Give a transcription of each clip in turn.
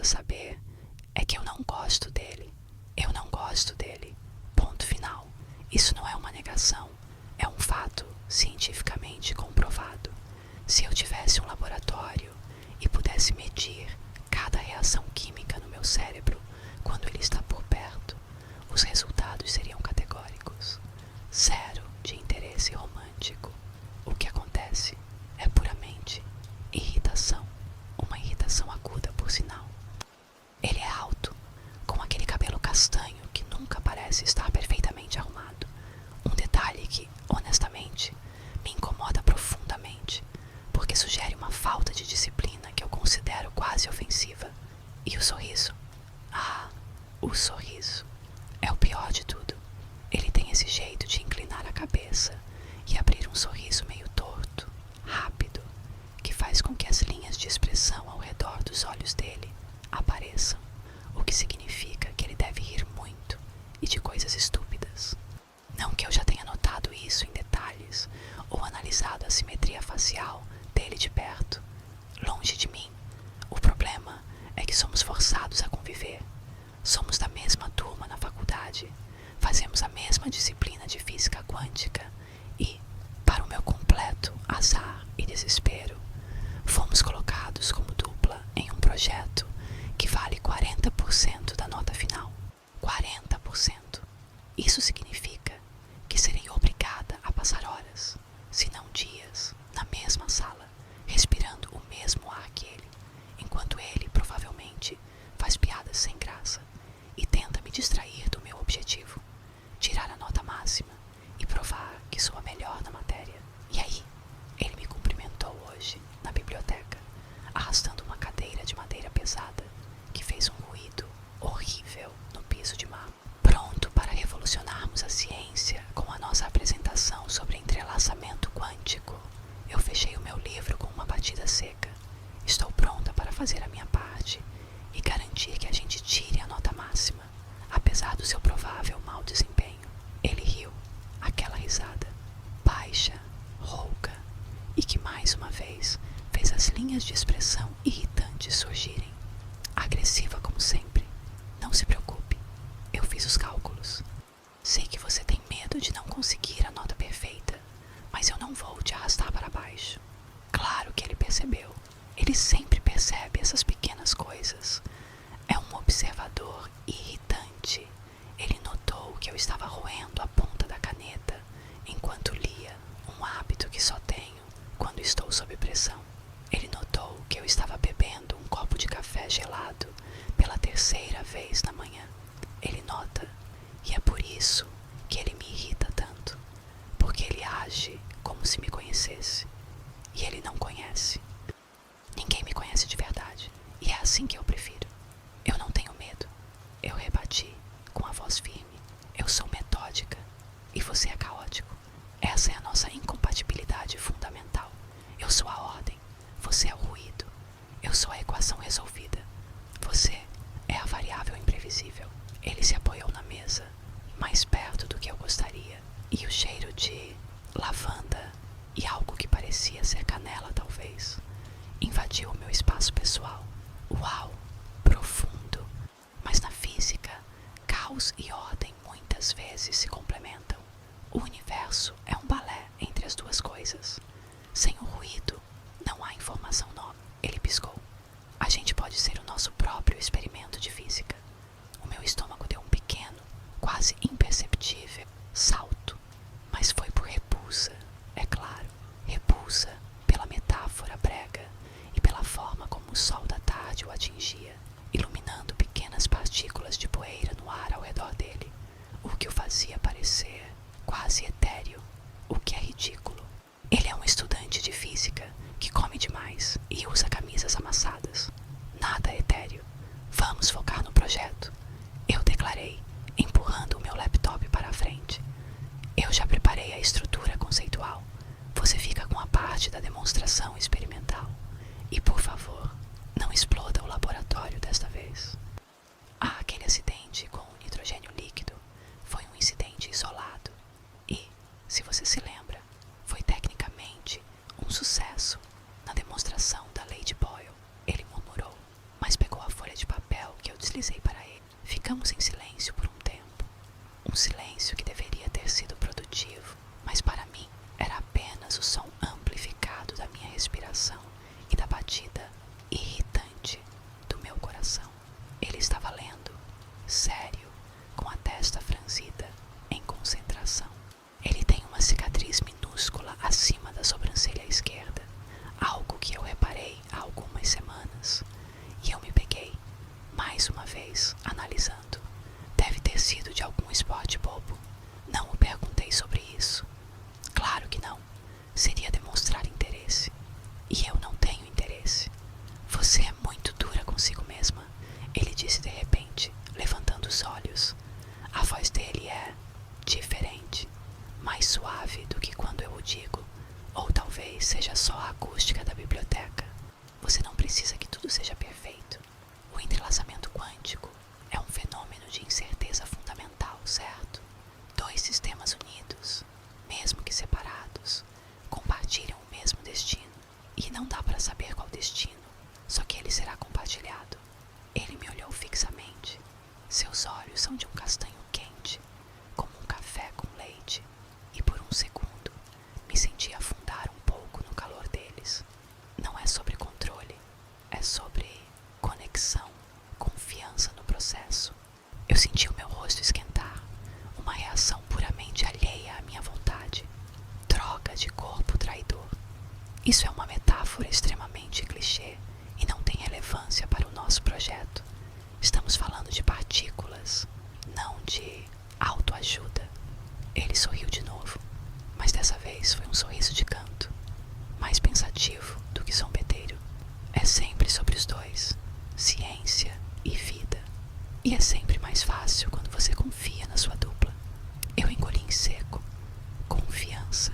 saber é que eu não gosto dele. Eu não gosto dele. Ponto final. Isso não é uma negação. É um fato cientificamente comprovado. Se eu tivesse um laboratório e pudesse medir cada reação química no meu cérebro quando ele está por perto, os resultados seriam categóricos. Zero de interesse romântico. O que acontece é puramente irritação. Uma irritação aguda, por sinal. Ele é alto, com aquele cabelo castanho que nunca parece estar perfeitamente arrumado. Um detalhe que, honestamente, me incomoda profundamente, porque sugere uma falta de disciplina que eu considero quase ofensiva. E o sorriso? Ah, o sorriso é o pior de tudo. Ele tem esse jeito de inclinar a cabeça e abrir um sorriso meio torto, rápido, que faz com que as linhas de expressão ao redor dos olhos dele apareçam, o que significa que ele deve rir muito e de coisas estúpidas. Não que eu já tenha notado isso em detalhes ou analisado a simetria facial dele de perto. Longe de mim. O problema é que somos forçados a conviver. Somos da mesma turma na faculdade. Fazemos a mesma disciplina de física quântica e, para o meu completo azar e desespero, fomos colocados como dupla em um projeto que vale 40% da nota final. 40%. Isso significa que serei obrigada a passar horas, se não dias, na mesma sala, respirando o mesmo ar que ele, enquanto ele provavelmente faz piadas sem graça e tenta me distrair do meu objetivo, tirar a nota máxima e provar que sou a melhor na matéria. E aí, ele me cumprimentou hoje na biblioteca, arrastando uma cadeira de madeira pesada que fez um ruído horrível no piso de mármore. Pronto para revolucionarmos a ciência com a nossa apresentação sobre entrelaçamento quântico, eu fechei o meu livro com uma batida seca. Estou pronta para fazer a minha parte e garantir que a gente tire a nota máxima, apesar do seu provável mau desempenho. Ele riu, aquela risada baixa, rouca, e que mais uma vez fez as linhas de expressão irritantes surgirem. Agressiva como sempre. Não se preocupe, eu fiz os cálculos. Sei que você tem medo de não conseguir a nota perfeita, mas eu não vou te arrastar para baixo. Claro que ele percebeu. Ele sempre percebe essas pequenas coisas. É um observador irritante. Ele notou que eu estava roendo a ponta da caneta enquanto lia, um hábito que só tenho quando estou sob pressão. Ele notou que eu estava bebendo um copo de café gelado pela terceira vez na manhã. Ele nota, e é por isso que ele me irrita tanto, porque ele age como se me conhecesse, e ele não conhece. Ninguém me conhece de verdade, e é assim que eu prefiro. Eu não tenho medo. Eu rebati com a voz firme. Eu sou metódica, e você é caótico. Essa é a nossa incompatibilidade fundamental. Eu sou a ordem, você é o ruído. Eu sou a equação resolvida. Você é a variável imprevisível. Ele se apoiou na mesa, mais perto do que eu gostaria, e o cheiro de lavanda e algo que parecia ser canela, talvez, invadiu o meu espaço pessoal. Uau, profundo. Mas na física, caos e ordem muitas vezes se complementam. O universo é um balé entre as duas coisas. Sem o ruído, não há informação nova. Ele piscou. A gente pode ser o nosso próprio experimento de física. O meu estômago deu um pequeno, quase imperceptível salto, mas foi por repulsa, é claro, repulsa pela metáfora brega e pela forma como o sol da tarde o atingia, iluminando pequenas partículas de poeira no ar ao redor dele, o que o fazia parecer quase etéreo, o que é ridículo. Ele é um estudante de física que come demais e usa camisas amassadas. Nada etéreo. Vamos focar no projeto, eu declarei, empurrando o meu laptop para a frente. Eu já preparei a estrutura conceitual. Você fica com a parte da demonstração experimental. E, por favor, não exploda o laboratório desta vez. Aquele acidente com o nitrogênio líquido foi um incidente isolado. E, se você se lembra, foi tecnicamente um sucesso na demonstração da lei de Boyle. Ele deslizei para ele. Ficamos em silêncio por um tempo. Um silêncio que deveria ter sido produtivo, mas para mim era apenas o som amplificado da minha respiração e da batida irritante do meu coração. Ele estava lendo, sério, com a testa franzida, em concentração. Ele tem uma cicatriz minúscula acima da sobrancelha esquerda, algo que eu reparei há algumas semanas, e eu me peguei, mais uma vez, analisando. Deve ter sido de algum esporte bobo. Não o perguntei sobre isso. Claro que não. Seria demonstrar interesse. E eu não tenho interesse. Você é muito dura consigo mesma, ele disse de repente, levantando os olhos. A voz dele é diferente, mais suave do que quando eu o digo, ou talvez seja só a acústica da biblioteca. Você não precisa que tudo seja perfeito. O entrelaçamento quântico é um fenômeno de incerteza fundamental, certo? Dois sistemas unidos, mesmo que separados, compartilham o mesmo destino. E não dá para saber qual destino, só que ele será compartilhado. Ele me olhou fixamente. Seus olhos são de um castanho quente, como um café com leite, e por um segundo me senti afundar um pouco no calor deles. Não é sobre controle, é sobre conexão, confiança no processo. Eu senti o meu rosto esquentar, uma reação puramente alheia à minha vontade. Droga de corpo traidor. Isso é uma metáfora extremamente clichê e não tem relevância para o nosso projeto. Estamos falando de partículas, não de autoajuda. Ele sorriu de novo, mas dessa vez foi um sorriso de canto, mais pensativo do que zombeteiro. É sempre sobre os dois, ciência e vida. E é sempre mais fácil quando você confia na sua dupla. Eu engoli em seco. Confiança.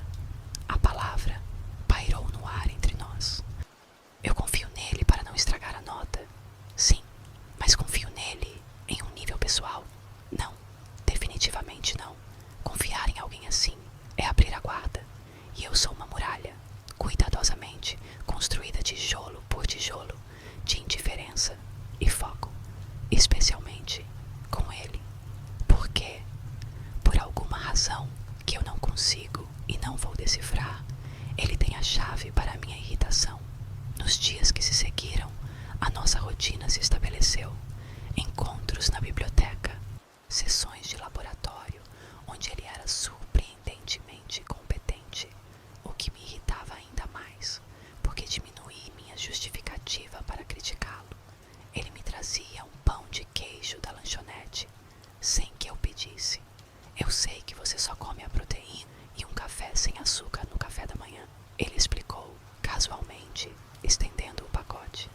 A palavra pairou no ar entre nós. Eu confio nele para não estragar a nota. Sim, mas confio nele em um nível pessoal? Não, definitivamente não. Confiar em alguém assim é abrir a guarda. E eu sou uma muralha, cuidadosamente construída tijolo por tijolo, de indiferença e foco, especialmente com ele. Por quê? Por alguma razão que eu não consigo e não vou decifrar, ele tem a chave para a minha irritação. Nos dias que se seguiram, a nossa rotina se estabeleceu. Encontros na biblioteca, sessões de laboratório, onde ele era surpreendentemente competente, o que me irritava ainda mais, porque diminuí minha justificativa para criticá-lo. Ele me trazia um pão de queijo da lanchonete, sem que eu pedisse. Eu sei que você só come a proteína e um café sem açúcar no café da manhã, ele explicou, casualmente, estendendo o pacote.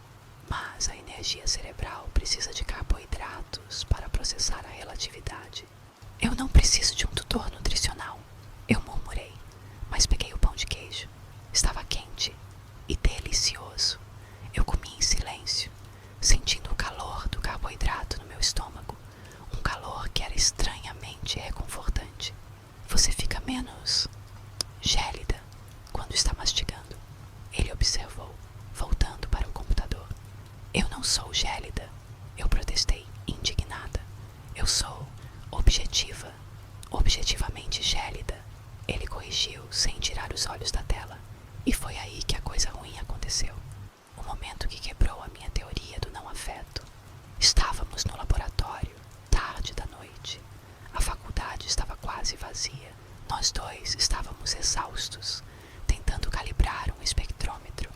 Mas a energia cerebral precisa de carboidratos para processar a relatividade. Eu não preciso de um tutor nutricional, eu murmurei, mas peguei o pão de queijo. Estava quente e delicioso. Eu comi em silêncio, sentindo o calor do carboidrato no meu estômago, um calor que era estranhamente reconfortante. Você fica menos gélida quando está mastigando, ele observou, voltando para o computador. Eu não sou gélida, eu protestei, indignada. Eu sou objetiva, objetivamente gélida, ele corrigiu sem tirar os olhos da tela. E foi aí que a coisa ruim aconteceu. O momento que quebrou a minha teoria do não afeto. Estávamos no laboratório, tarde da noite. A faculdade estava quase vazia. Nós dois estávamos exaustos, tentando calibrar um espectrômetro.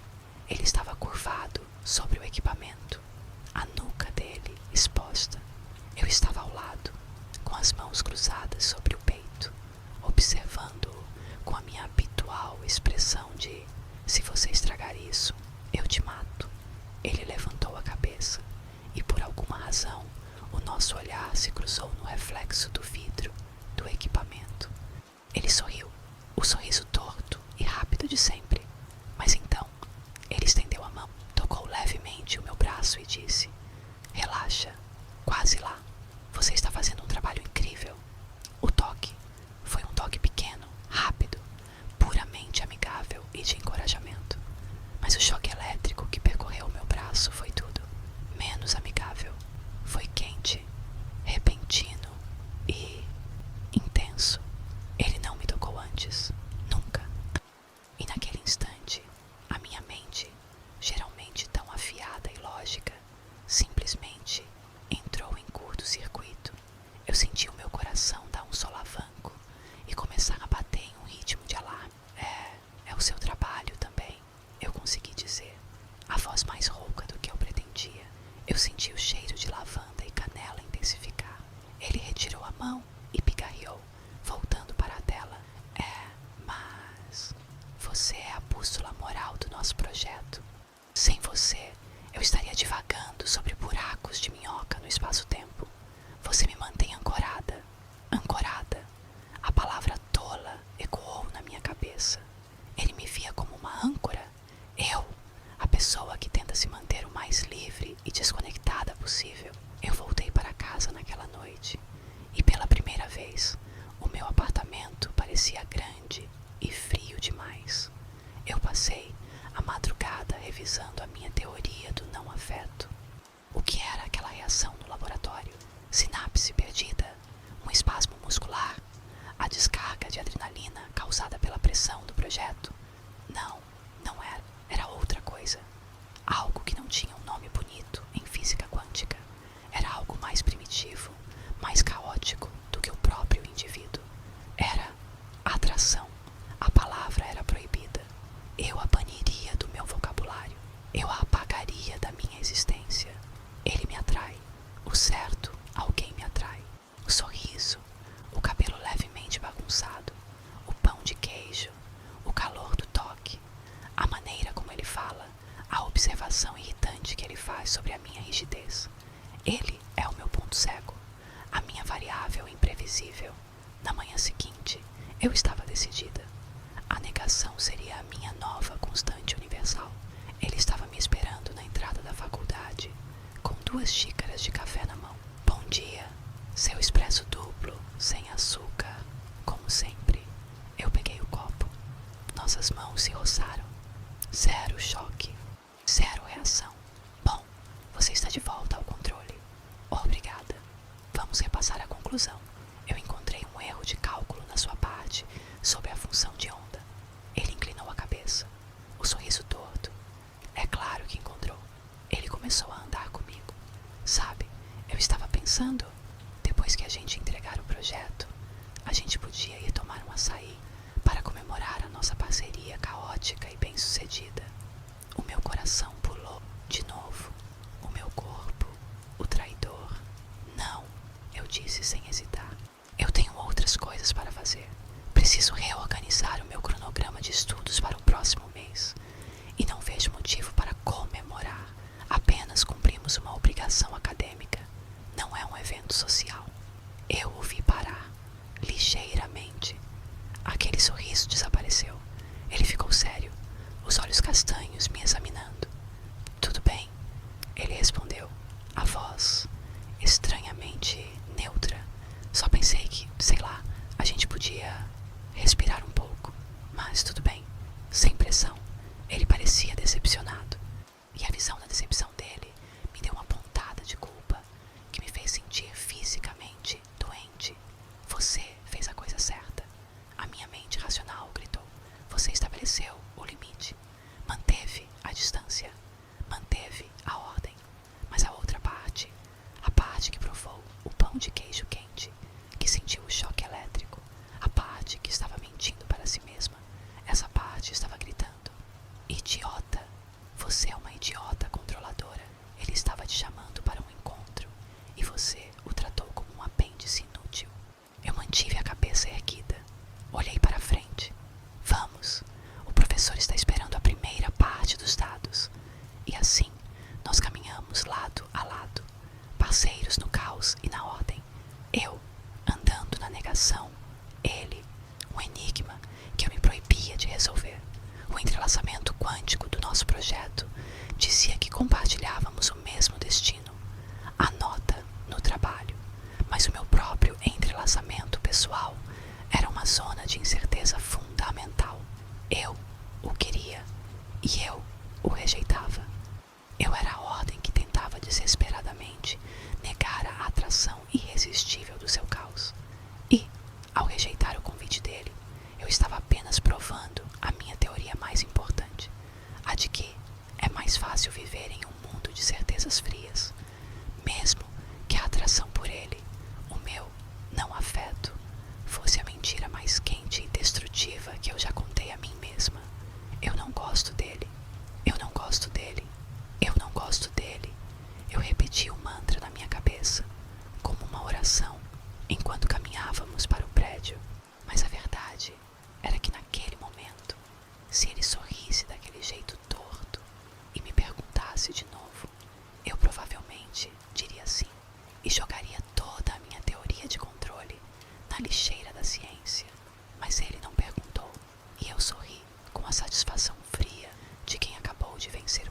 Ele estava curvado sobre o equipamento, a nuca dele exposta. Eu estava ao lado, com as mãos cruzadas sobre o peito, observando-o com a minha habitual expressão de: se você estragar isso, eu te mato. Ele levantou a cabeça e, por alguma razão, o nosso olhar se cruzou no reflexo do vidro do equipamento. Ele sorriu, o sorriso torto e rápido de sempre. Mas então, ele estendeu a mão, tocou levemente o meu braço e disse: relaxa, quase lá. Você está fazendo um trabalho incrível. O toque foi um toque pequeno, rápido, puramente amigável e de encorajamento. Mas o choque elétrico que percorreu meu braço foi tudo. Menos amigável. Foi quente. vagando sobre buracos de minhoca no espaço-tempo. Você me mantém ancorada, ancorada. A palavra tola ecoou na minha cabeça. Ele me via como uma âncora. Eu, a pessoa que tenta se manter o mais livre e desconectada possível. Eu voltei para casa naquela noite e pela primeira vez o meu apartamento parecia grande e frio demais. Eu passei a madrugada revisando a minha teoria do não afeto. O que era aquela reação no laboratório? Sinapse perdida? Um espasmo muscular? A descarga de adrenalina causada pela pressão do projeto? Não, não era. Era outra coisa. Algo que não tinha um nome bonito em física quântica. Era algo mais primitivo, mais caótico do que o próprio indivíduo. Era atração. A palavra era proibida. Eu a baniria do meu vocabulário. Eu a apagaria da minha existência. Ele me atrai. O certo, alguém me atrai. O sorriso, o cabelo levemente bagunçado, o pão de queijo, o calor do toque, a maneira como ele fala, a observação irritante que ele faz sobre a minha rigidez. Ele é o meu ponto cego, a minha variável imprevisível. Na manhã seguinte, eu estava decidida. A negação seria a minha nova constante universal. Ele estava me esperando na entrada da faculdade, com 2 xícaras de café na mão. Bom dia, seu expresso duplo, sem açúcar. Como sempre, eu peguei o copo. Nossas mãos se roçaram. Zero choque, zero reação. Bom, você está de volta ao controle. Obrigada. Vamos repassar a conclusão. Eu encontrei um erro de cálculo na sua parte sobre a função de onda. Ele inclinou a cabeça, o sorriso torto. É claro que encontrou. Ele começou a andar comigo. Sabe, eu estava pensando, depois que a gente entregar o projeto, a gente podia ir tomar um açaí para comemorar a nossa parceria caótica e bem-sucedida. O meu coração pulou de novo. O meu corpo, o traidor. Não, eu disse sem hesitar. Eu tenho outras coisas para fazer. Preciso reorganizar o meu cronograma de estudos para o próximo mês. E não vejo motivo para comemorar. Apenas cumprimos uma obrigação acadêmica. Não é um evento social. Eu o vi parar, ligeiramente. Aquele sorriso desapareceu. Ele ficou sério, os olhos castanhos me examinando. Tudo bem, ele respondeu, a voz estranhamente neutra. Só pensei que, sei lá, a gente podia respirar um pouco. Mas tudo bem, sem pressão. Ele parecia decepcionado. E a visão da decepção dele me deu uma pontada de culpa que me fez sentir fisicamente doente. Você fez a coisa certa. A minha mente racional gritou. Você estabeleceu o limite. Manteve a distância. Manteve a ordem. Mas a outra parte, a parte que provou o pão de queijo quente, que sentiu o choque elétrico, a parte que estava mentindo para si mesma, essa parte estava gritando. Idiota. Você é uma idiota controladora. Ele estava te chamando para um encontro e você o tratou como um apêndice inútil. Eu mantive a cabeça erguida. Olhei para frente. Vamos. O professor está esperando a primeira parte dos dados. E assim, nós caminhamos lado a lado, parceiros no caos e na ordem. Eu, andando na negação. Ele, um enigma que eu me proibia de resolver. O entrelaçamento quântico do nosso projeto dizia que compartilhávamos o mesmo destino, a nota no trabalho, mas o meu próprio entrelaçamento pessoal era uma zona de incerteza fundamental. Eu o queria e eu o rejeitava. Eu era a ordem que tentava desesperadamente negar a atração irresistível do seu caos. E, ao rejeitar o convite dele, eu estava apenas provando a minha teoria mais importante, a de que é mais fácil viver em um mundo de certezas frias, mesmo que a atração por ele, o meu não afeto, fosse a mentira mais quente e destrutiva que eu já contei a mim mesma. Eu não gosto dele, eu não gosto dele, eu não gosto dele. Eu repeti o mantra na minha cabeça, como uma oração, enquanto caminhávamos para o prédio. Mas a verdade era que naquele momento, se ele sorrisse daquele jeito torto e me perguntasse de novo, eu provavelmente diria sim e jogaria toda a minha teoria de controle na lixeira da ciência. Mas ele não perguntou, e eu sorri com a satisfação fria de quem acabou de vencer